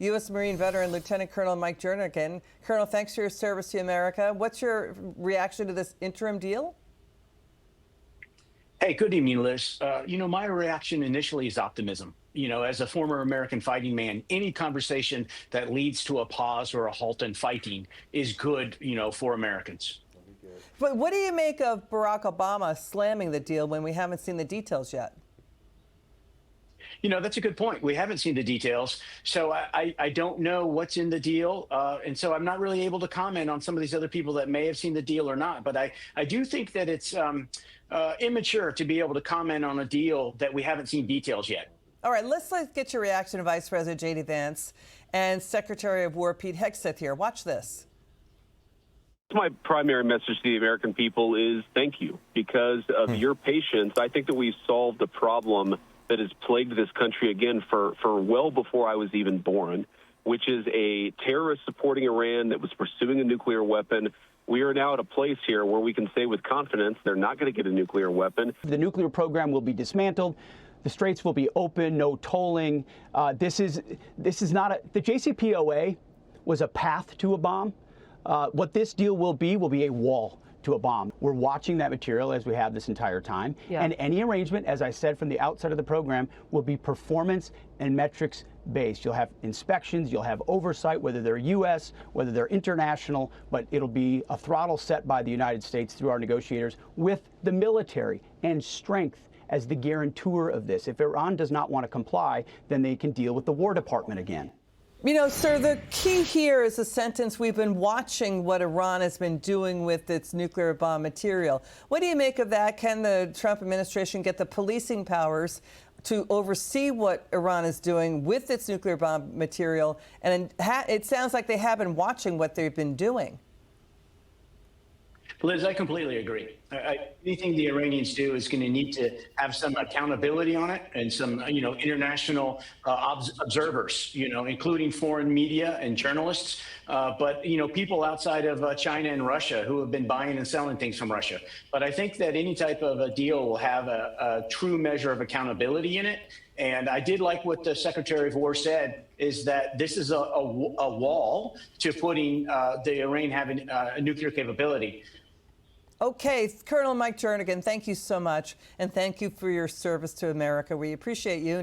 U.S. Marine veteran Lieutenant Colonel Mike Jernigan. Colonel, thanks for your service to America. What's your reaction to this interim deal? Hey, good evening, Liz. My reaction initially is optimism. As a former American fighting man, any conversation that leads to a pause or a halt in fighting is good, for Americans. But what do you make of Barack Obama slamming the deal when we haven't seen the details yet? That's a good point. We haven't seen the details, so I don't know what's in the deal, and so I'm not really able to comment on some of these other people that may have seen the deal or not. But I do think that it's immature to be able to comment on a deal that we haven't seen details yet. All right, let's get your reaction to Vice President J.D. Vance and Secretary of War Pete Hegseth here. Watch this. My primary message to the American people is thank you. Because of your patience, I think that we've solved a problem that has plagued this country again for well before I was even born, which is a terrorist supporting Iran that was pursuing a nuclear weapon. We are now at a place here where we can say with confidence they're not going to get a nuclear weapon. The nuclear program will be dismantled. The straits will be open, no tolling. This is not the JCPOA was a path to a bomb. What this deal will be a wall to a bomb. We're watching that material as we have this entire time. Yeah. And any arrangement, as I said from the outset of the program, will be performance and metrics based. You'll have inspections, you'll have oversight, whether they're U.S., whether they're international, but it'll be a throttle set by the United States through our negotiators with the military and strength as the guarantor of this. If Iran does not want to comply, then they can deal with the War Department again. Sir, the key here is a sentence: we've been watching what Iran has been doing with its nuclear bomb material. What do you make of that? Can the Trump administration get the policing powers to oversee what Iran is doing with its nuclear bomb material? And it sounds like they have been watching what they've been doing. Liz, I completely agree. Anything the Iranians do is going to need to have some accountability on it and some, international observers, including foreign media and journalists, but, people outside of China and Russia who have been buying and selling things from Russia. But I think that any type of a deal will have a true measure of accountability in it. And I did like what the Secretary of War said, is that this is a wall to putting the Iran having a nuclear capability. Okay, Colonel Mike Jernigan, thank you so much, and thank you for your service to America. We appreciate you.